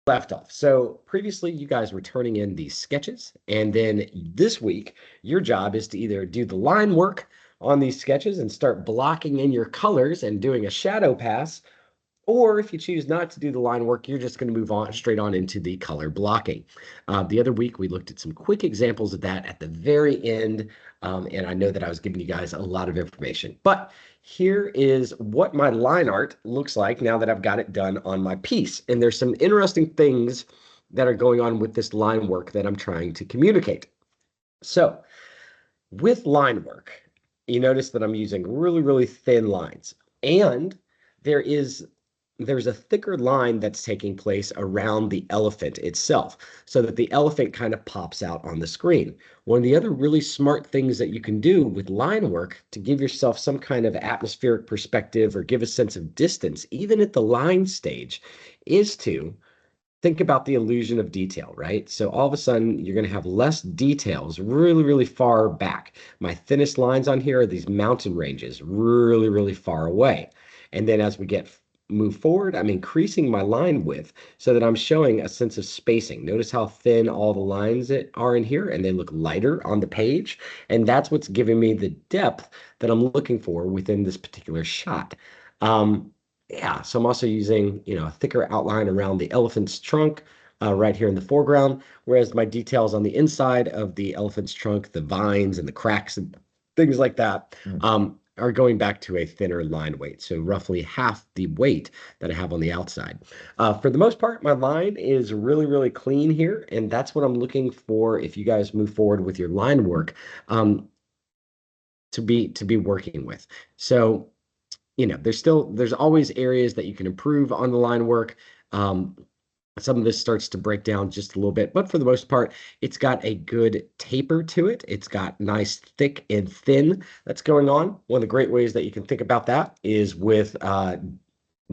left off. So previously, you guys were turning in these sketches, and then this week, your job is to either do the line work on these sketches and start blocking in your colors and doing a shadow pass, or if you choose not to do the line work, you're just going to move on straight on into the color blocking. The other week, we looked at some quick examples of that at the very end, and I know that I was giving you guys a lot of information. But here is what my line art looks like now that I've got it done on my piece. And there's some interesting things that are going on with this line work that I'm trying to communicate. So with line work, you notice that I'm using really, really thin lines. And there is there's a thicker line that's taking place around the elephant itself so that the elephant kind of pops out on the screen. One of the other really smart things that you can do with line work to give yourself some kind of atmospheric perspective or give a sense of distance, even at the line stage, is to think about the illusion of detail, right? So all of a sudden, you're going to have less details really, really far back. My thinnest lines on here are these mountain ranges, really, really far away. And then as we move forward, I'm increasing my line width so that I'm showing a sense of spacing. Notice how thin all the lines that are in here, and they look lighter on the page. And that's what's giving me the depth that I'm looking for within this particular shot. Yeah, so I'm also using, a thicker outline around the elephant's trunk right here in the foreground, whereas my details on the inside of the elephant's trunk, the vines and the cracks and things like that, are going back to a thinner line weight, so roughly half the weight that I have on the outside. For the most part, my line is really, really clean here, and that's what I'm looking for if you guys move forward with your line work to be working with. So there's always areas that you can improve on the line work. Um, some of this starts to break down just a little bit, but for the most part, it's got a good taper to it. It's got nice thick and thin that's going on. One of the great ways that you can think about that is with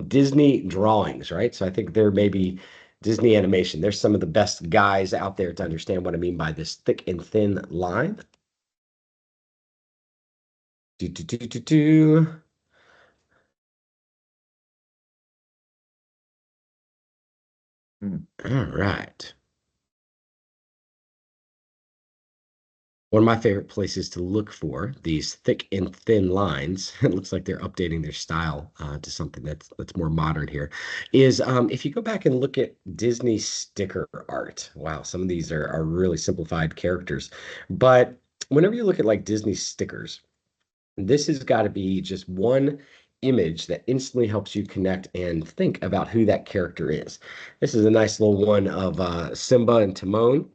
Disney drawings, right? So I think there may be Disney animation. There's some of the best guys out there to understand what I mean by this thick and thin line. Do, do, do, do, do. All right. One of my favorite places to look for these thick and thin lines, it looks like they're updating their style to something that's more modern here, is if you go back and look at Disney sticker art. Wow, some of these are really simplified characters. But whenever you look at like Disney stickers, this has got to be just one image that instantly helps you connect and think about who that character is. This is a nice little one of Simba and Timon.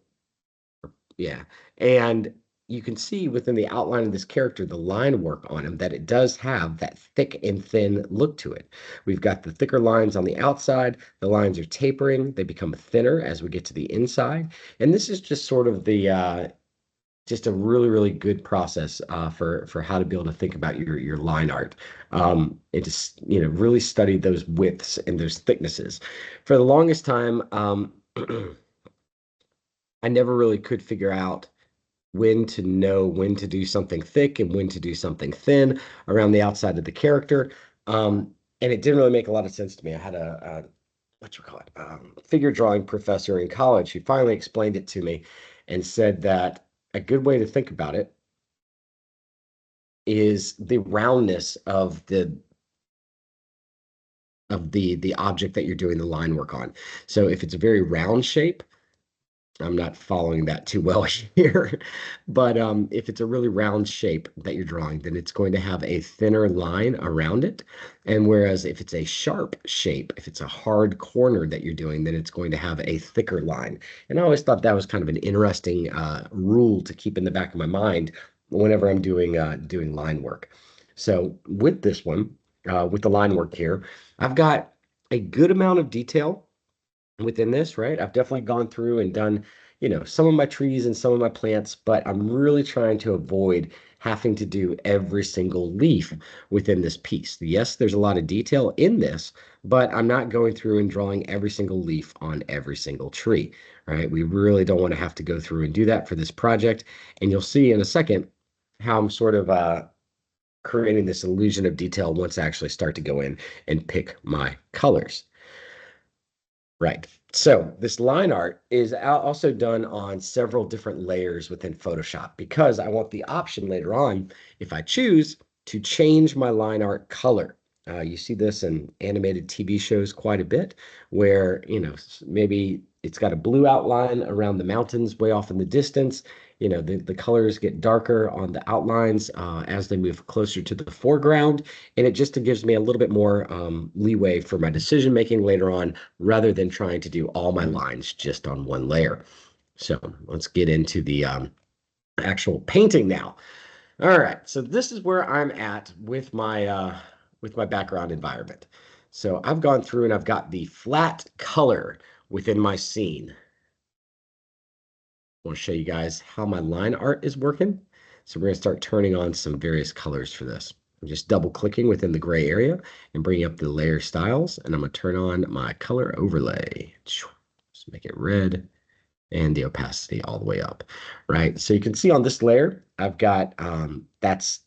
Yeah. And you can see within the outline of this character, the line work on him, that it does have that thick and thin look to it. We've got the thicker lines on the outside. The lines are tapering. They become thinner as we get to the inside. And this is just sort of just a really, really good process for how to be able to think about your line art. It just, really study those widths and those thicknesses. For the longest time, I never really could figure out when to know when to do something thick and when to do something thin around the outside of the character. And it didn't really make a lot of sense to me. I had a what you call it, figure drawing professor in college who finally explained it to me and said that a good way to think about it is the roundness of the object that you're doing the line work on. So if it's a very round shape, I'm not following that too well here, but if it's a really round shape that you're drawing, then it's going to have a thinner line around it. And whereas if it's a sharp shape, if it's a hard corner that you're doing, then it's going to have a thicker line. And I always thought that was kind of an interesting rule to keep in the back of my mind whenever I'm doing line work. So with this one, with the line work here, I've got a good amount of detail within this, right? I've definitely gone through and done, some of my trees and some of my plants, but I'm really trying to avoid having to do every single leaf within this piece. Yes, there's a lot of detail in this, but I'm not going through and drawing every single leaf on every single tree, right? We really don't want to have to go through and do that for this project. And you'll see in a second how I'm sort of creating this illusion of detail once I actually start to go in and pick my colors. Right. So this line art is also done on several different layers within Photoshop because I want the option later on, if I choose, to change my line art color. You see this in animated TV shows quite a bit, where, maybe it's got a blue outline around the mountains way off in the distance. The colors get darker on the outlines as they move closer to the foreground, and it just gives me a little bit more leeway for my decision making later on rather than trying to do all my lines just on one layer. So let's get into the actual painting now. All right, so this is where I'm at with my background environment. So I've gone through and I've got the flat color within my scene. I want to show you guys how my line art is working. So we're going to start turning on some various colors for this. I'm just double clicking within the gray area and bringing up the layer styles, and I'm going to turn on my color overlay. Just make it red and the opacity all the way up, right? So you can see on this layer, I've got, that's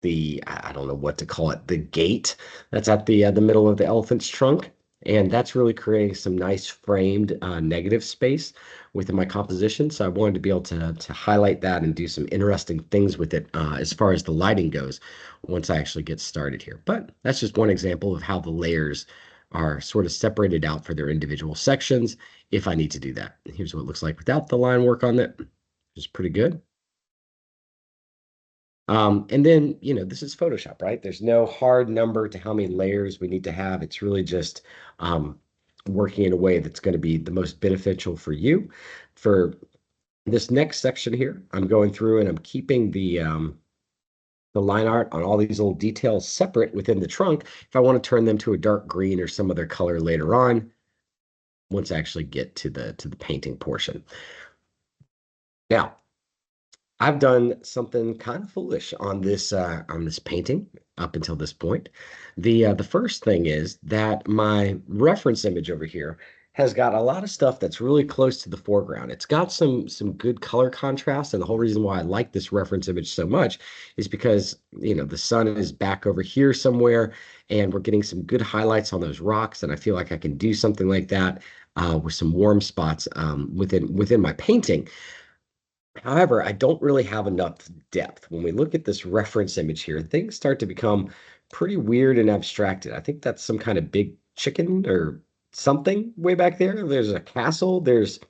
I don't know what to call it, the gate that's at the middle of the elephant's trunk. And that's really creating some nice framed negative space within my composition. So I wanted to be able to highlight that and do some interesting things with it as far as the lighting goes once I actually get started here. But that's just one example of how the layers are sort of separated out for their individual sections if I need to do that. Here's what it looks like without the line work on it, which is pretty good. And then, this is Photoshop, right? There's no hard number to how many layers we need to have. It's really just working in a way that's going to be the most beneficial for you. For this next section here, I'm going through and I'm keeping the line art on all these little details separate within the trunk if I want to turn them to a dark green or some other color later on once I actually get to the painting portion. Now, I've done something kind of foolish on this painting up until this point. The first thing is that my reference image over here has got a lot of stuff that's really close to the foreground. It's got some good color contrast, and the whole reason why I like this reference image so much is because the sun is back over here somewhere, and we're getting some good highlights on those rocks, and I feel like I can do something like that with some warm spots within my painting. However, I don't really have enough depth. When we look at this reference image here, things start to become pretty weird and abstracted. I think that's some kind of big chicken or something way back there. There's a castle, there's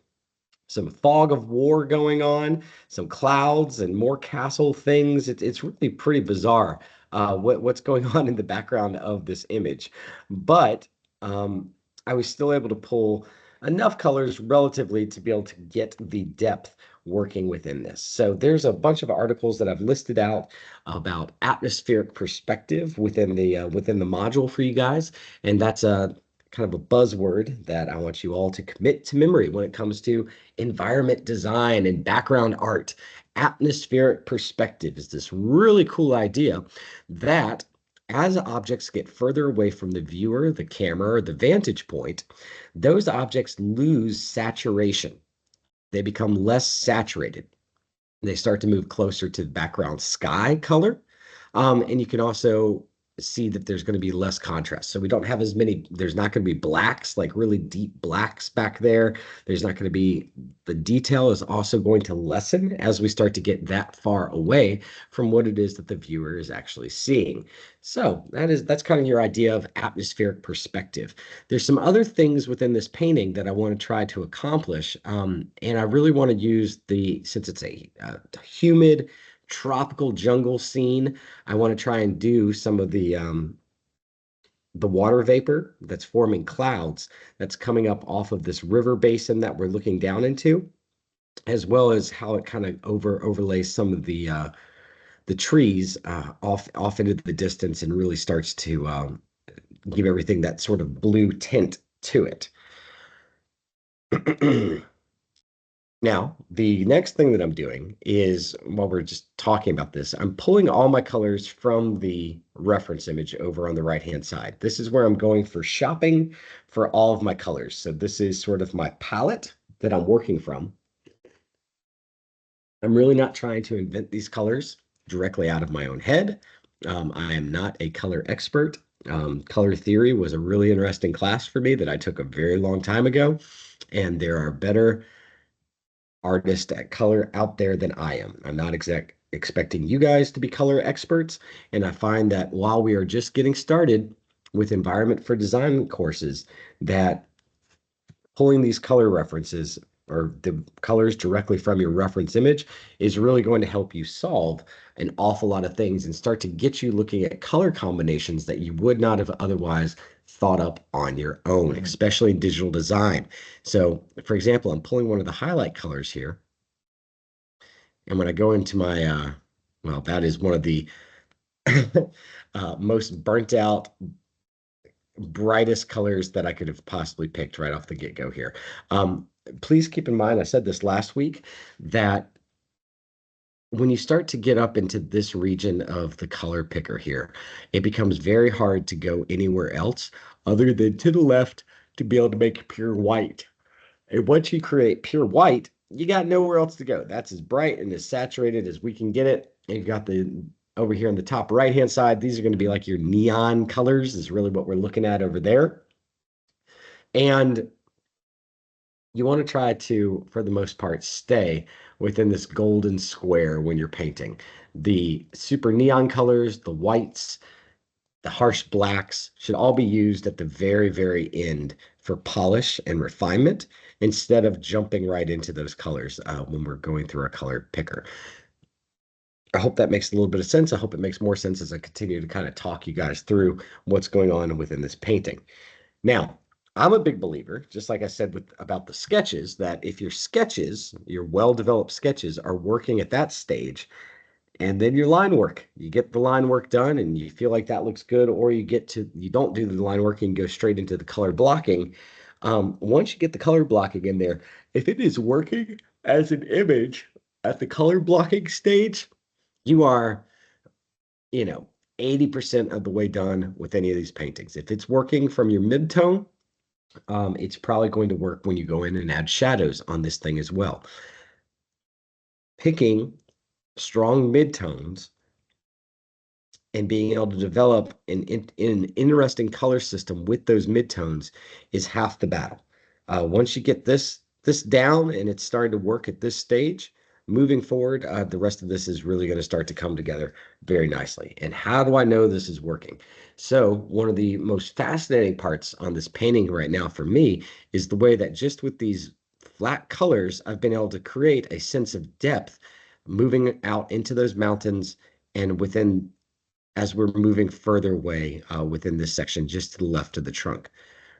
some fog of war going on, some clouds and more castle things. It's really pretty bizarre what's going on in the background of this image. But I was still able to pull enough colors relatively to be able to get the depth working within this. So there's a bunch of articles that I've listed out about atmospheric perspective within the module for you guys, and that's a kind of a buzzword that I want you all to commit to memory when it comes to environment design and background art. Atmospheric perspective is this really cool idea that as objects get further away from the viewer, the camera, or the vantage point, those objects lose saturation. They become less saturated. They start to move closer to the background sky color. And you can also see that there's going to be less contrast. So we don't have as many, there's not going to be blacks, like really deep blacks back there. There's not going to be, the detail is also going to lessen as we start to get that far away from what it is that the viewer is actually seeing. So that's kind of your idea of atmospheric perspective. There's some other things within this painting that I want to try to accomplish. And I really want to use since it's a humid, tropical jungle scene, I want to try and do some of the water vapor that's forming clouds that's coming up off of this river basin that we're looking down into, as well as how it kind of overlays some of the trees off into the distance and really starts to give everything that sort of blue tint to it. Now, the next thing that I'm doing is, while we're just talking about this, I'm pulling all my colors from the reference image over on the right-hand side. This is where I'm going for shopping for all of my colors. So this is sort of my palette that I'm working from. I'm really not trying to invent these colors directly out of my own head. I am not a color expert. Color theory was a really interesting class for me that I took a very long time ago, and there are better artists at color out there than I am. I'm not expecting you guys to be color experts, and I find that while we are just getting started with environment for design courses, that pulling these color references or the colors directly from your reference image is really going to help you solve an awful lot of things and start to get you looking at color combinations that you would not have otherwise thought up on your own, especially in digital design. So, for example, I'm pulling one of the highlight colors here. And when I go into my, well, that is one of the most burnt out brightest colors that I could have possibly picked right off the get-go here. Please keep in mind, I said this last week, that when you start to get up into this region of the color picker here, it becomes very hard to go anywhere else other than to the left to be able to make pure white. And once you create pure white, you got nowhere else to go. That's as bright and as saturated as we can get it. And you've got the over here on the top right hand side, these are going to be like your neon colors, is really what we're looking at over there. And you want to try to, for the most part, stay within this golden square when you're painting. The super neon colors, the whites, the harsh blacks should all be used at the very, very end for polish and refinement instead of jumping right into those colors when we're going through our color picker. I hope that makes a little bit of sense. I hope it makes more sense as I continue to kind of talk you guys through what's going on within this painting. Now, I'm a big believer, just like I said about the sketches, that if your sketches, your well-developed sketches, are working at that stage, and then your line work, you get the line work done and you feel like that looks good, or you don't do the line work and go straight into the color blocking. Once you get the color blocking in there, if it is working as an image at the color blocking stage, you are, 80% of the way done with any of these paintings. If it's working from your mid-tone, it's probably going to work when you go in and add shadows on this thing as well. Picking strong midtones and being able to develop an interesting color system with those midtones is half the battle. Once you get this down and it's starting to work at this stage, moving forward, the rest of this is really going to start to come together very nicely. And how do I know this is working? So one of the most fascinating parts on this painting right now for me is the way that just with these flat colors, I've been able to create a sense of depth moving out into those mountains and within as we're moving further away within this section, just to the left of the trunk,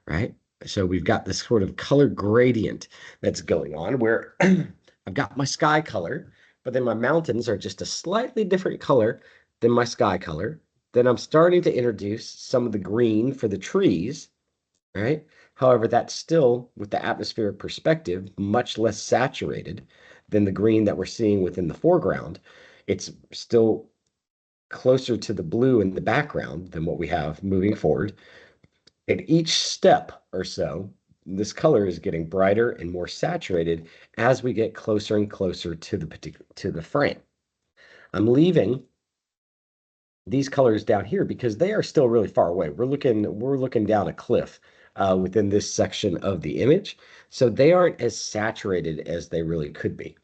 right? So we've got this sort of color gradient that's going on where I've got my sky color, but then my mountains are just a slightly different color than my sky color. Then I'm starting to introduce some of the green for the trees, right? However, that's still, with the atmospheric perspective, much less saturated than the green that we're seeing within the foreground. It's still closer to the blue in the background than what we have moving forward. At each step or so, this color is getting brighter and more saturated as we get closer and closer to the frame. I'm leaving these colors down here because they are still really far away. We're looking down a cliff within this section of the image, so they aren't as saturated as they really could be.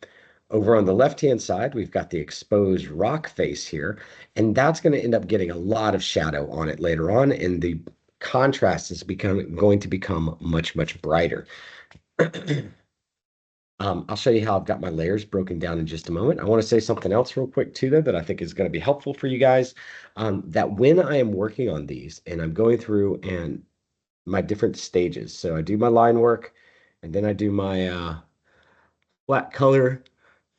Over on the left-hand side, we've got the exposed rock face here, and that's going to end up getting a lot of shadow on it later on, and the contrast is going to become much, much brighter. I'll show you how I've got my layers broken down in just a moment. I want to say something else real quick too, though, that I think is going to be helpful for you guys. That when I am working on these and I'm going through and my different stages, so I do my line work, and then I do my flat color,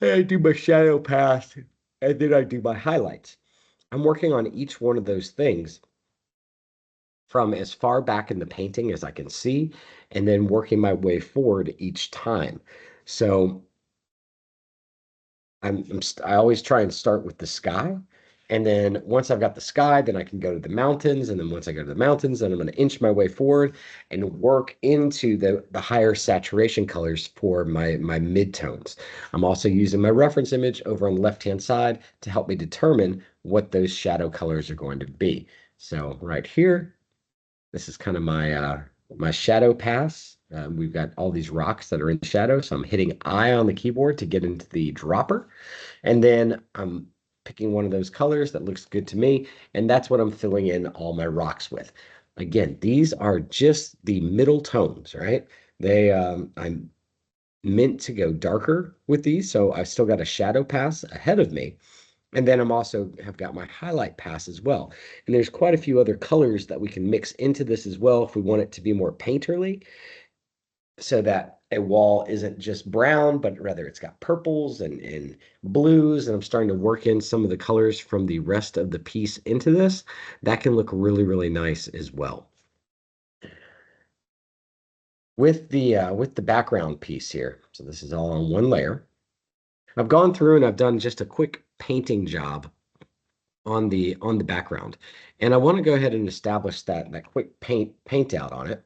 and I do my shadow path, and then I do my highlights. I'm working on each one of those things from as far back in the painting as I can see, and then working my way forward each time. So I always try and start with the sky. And then once I've got the sky, then I can go to the mountains. And then once I go to the mountains, then I'm going to inch my way forward and work into the higher saturation colors for my midtones. I'm also using my reference image over on the left-hand side to help me determine what those shadow colors are going to be. So right here, this is kind of my shadow pass. We've got all these rocks that are in shadow, so I'm hitting I on the keyboard to get into the dropper. And then I'm picking one of those colors that looks good to me, and that's what I'm filling in all my rocks with. Again, these are just the middle tones, right? I'm meant to go darker with these, so I've still got a shadow pass ahead of me. And then I'm also have got my highlight pass as well. And there's quite a few other colors that we can mix into this as well if we want it to be more painterly, so that a wall isn't just brown, but rather it's got purples and blues. And I'm starting to work in some of the colors from the rest of the piece into this. That can look really, really nice as well. With the background piece here, so this is all on one layer. I've gone through and I've done just a quick painting job on the background, and I want to go ahead and establish that quick paint out on it.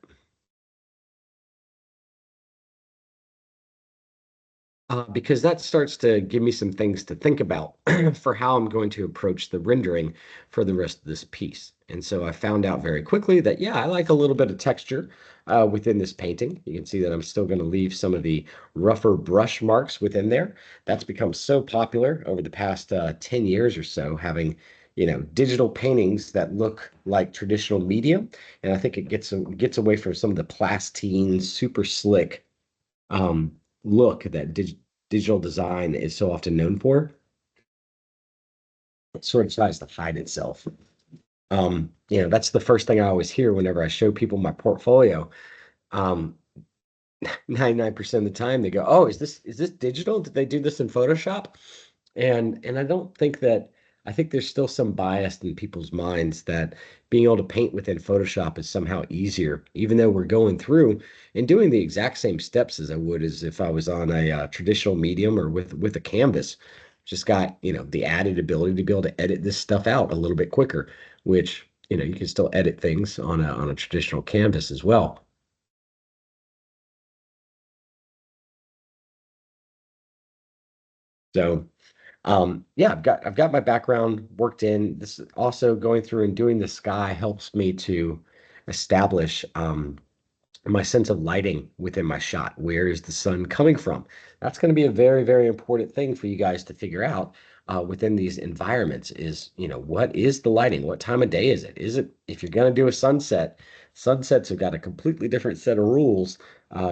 Because that starts to give me some things to think about for how I'm going to approach the rendering for the rest of this piece. And so I found out very quickly that, yeah, I like a little bit of texture within this painting. You can see that I'm still going to leave some of the rougher brush marks within there. That's become so popular over the past 10 years or so, having, digital paintings that look like traditional medium. And I think it gets away from some of the plastine, super slick um, look that digital design is so often known for. It sort of tries to hide itself. That's the first thing I always hear whenever I show people my portfolio. Um, 99% of the time they go, "Oh, is this digital? Did they do this in Photoshop?" And I don't think that I think there's still some bias in people's minds that being able to paint within Photoshop is somehow easier, even though we're going through and doing the exact same steps as I would as if I was on a traditional medium or with a canvas. Just got, the added ability to be able to edit this stuff out a little bit quicker, which, you can still edit things on a traditional canvas as well. So yeah, I've got my background worked in. This is also going through and doing the sky helps me to establish my sense of lighting within my shot. Where is the sun coming from? That's going to be a very, very important thing for you guys to figure out within these environments is, what is the lighting? What time of day is it? Is it, if you're going to do a sunset, sunsets have got a completely different set of rules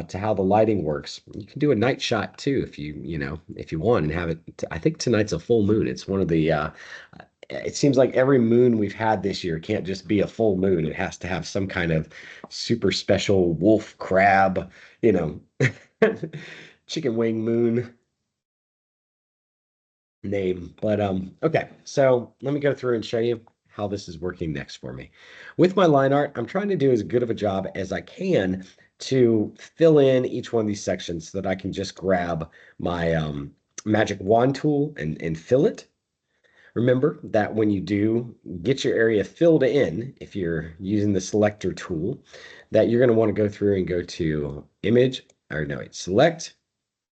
to how the lighting works. You can do a night shot too if you want and have it. I think tonight's a full moon. It's one of the it seems like every moon we've had this year can't just be a full moon. It has to have some kind of super special wolf crab, you know, chicken wing moon name. But okay, so let me go through and show you how this is working next for me. With my line art, I'm trying to do as good of a job as I can to fill in each one of these sections so that I can just grab my magic wand tool and fill it. Remember that when you do get your area filled in, if you're using the selector tool, that you're going to want to go through and go to image, or no, wait, select,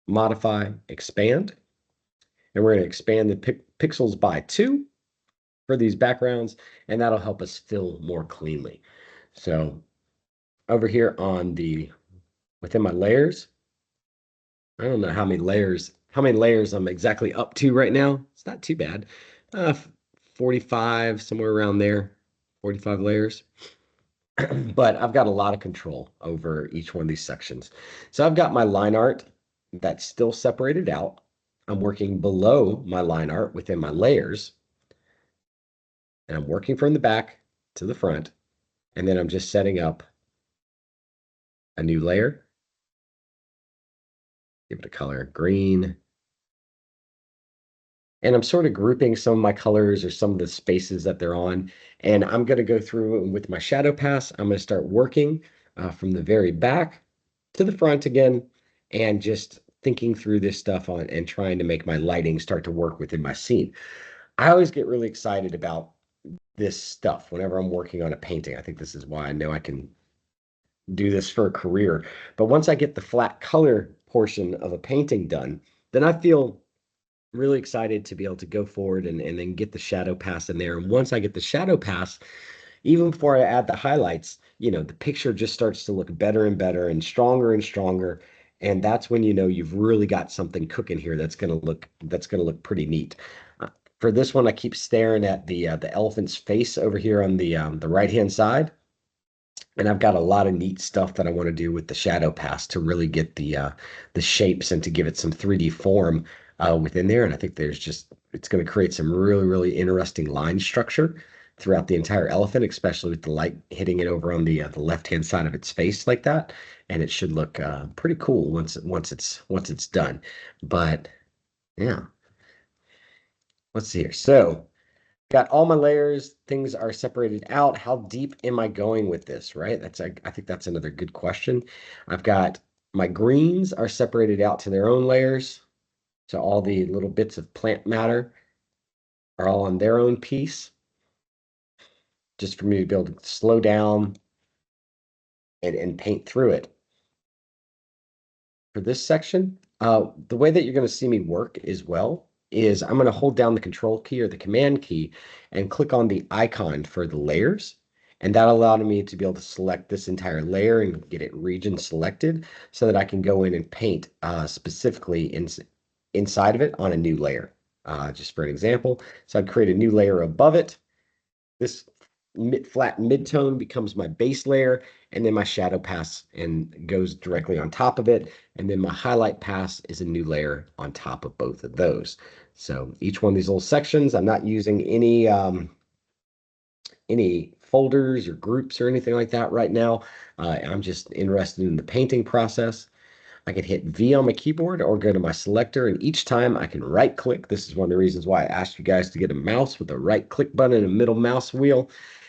modify, expand. And we're going to expand the pixels by 2 for these backgrounds, and that'll help us fill more cleanly. So over here within my layers, I don't know how many layers I'm exactly up to right now. It's not too bad. 45, somewhere around there, 45 layers. But I've got a lot of control over each one of these sections. So I've got my line art that's still separated out. I'm working below my line art within my layers, and I'm working from the back to the front, and then I'm just setting up a new layer, give it a color green, and I'm sort of grouping some of my colors or some of the spaces that they're on. And I'm going to go through and with my shadow pass, I'm going to start working from the very back to the front again, and just thinking through this stuff on and trying to make my lighting start to work within my scene. I always get really excited about this stuff whenever I'm working on a painting. I think this is why I know I can do this for a career. But once I get the flat color portion of a painting done, then I feel really excited to be able to go forward and then get the shadow pass in there. And once I get the shadow pass, even before I add the highlights, the picture just starts to look better and better and stronger and stronger. And that's when you know you've really got something cooking here that's gonna look pretty neat. Uh, for this one, I keep staring at the elephant's face over here on the right-hand side. And I've got a lot of neat stuff that I want to do with the shadow pass to really get the shapes and to give it some 3D form within there. And I think it's going to create some really, really interesting line structure throughout the entire elephant, especially with the light hitting it over on the left-hand side of its face like that. And it should look pretty cool once it's done. But yeah, let's see here. So got all my layers, things are separated out. How deep am I going with this, right? I think that's another good question. I've got my greens are separated out to their own layers. So all the little bits of plant matter are all on their own piece, just for me to be able to slow down and paint through it. For this section, the way that you're going to see me work as well is I'm going to hold down the control key or the command key and click on the icon for the layers. And that allowed me to be able to select this entire layer and get it region selected so that I can go in and paint specifically inside of it on a new layer. Just for an example, so I'd create a new layer above it. This flat mid-tone becomes my base layer, and then my shadow pass and goes directly on top of it. And then my highlight pass is a new layer on top of both of those. So each one of these little sections, I'm not using any folders or groups or anything like that right now. I'm just interested in the painting process. I can hit V on my keyboard or go to my selector, and each time I can right click. This is one of the reasons why I asked you guys to get a mouse with a right click button and a middle mouse wheel.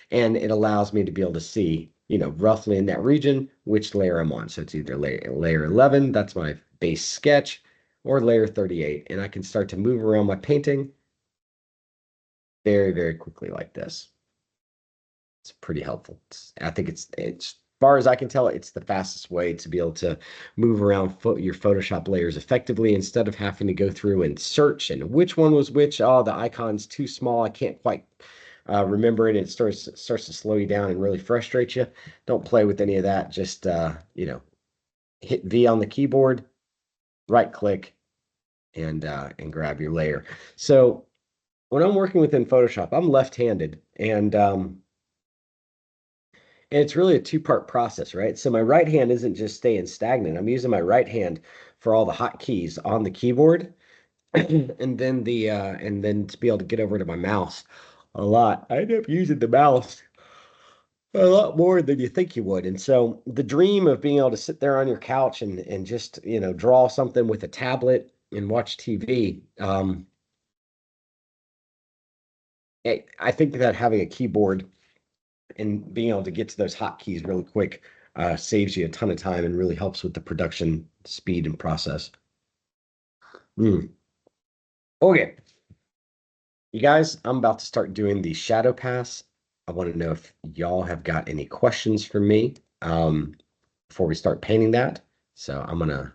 And it allows me to be able to see, roughly in that region, which layer I'm on. So it's either layer 11, that's my base sketch, or layer 38. And I can start to move around my painting very, very quickly like this. It's pretty helpful. I think it's as far as I can tell, it's the fastest way to be able to move around your Photoshop layers effectively instead of having to go through and search and which one was which. Oh, the icon's too small. I can't quite remember it. It starts to slow you down and really frustrate you. Don't play with any of that. Just hit V on the keyboard, right click, and grab your layer. So when I'm working within Photoshop, I'm left-handed, and it's really a two-part process, right? So my right hand isn't just staying stagnant. I'm using my right hand for all the hotkeys on the keyboard, and then to be able to get over to my mouse a lot. I end up using the mouse a lot more than you think you would. And so the dream of being able to sit there on your couch and just, draw something with a tablet and watch TV, I think that having a keyboard and being able to get to those hotkeys really quick saves you a ton of time and really helps with the production speed and process. Mm. Okay, you guys, I'm about to start doing the shadow pass. I want to know if y'all have got any questions for me before we start painting that. So I'm gonna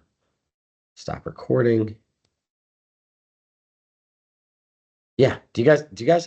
stop recording. Yeah, do you guys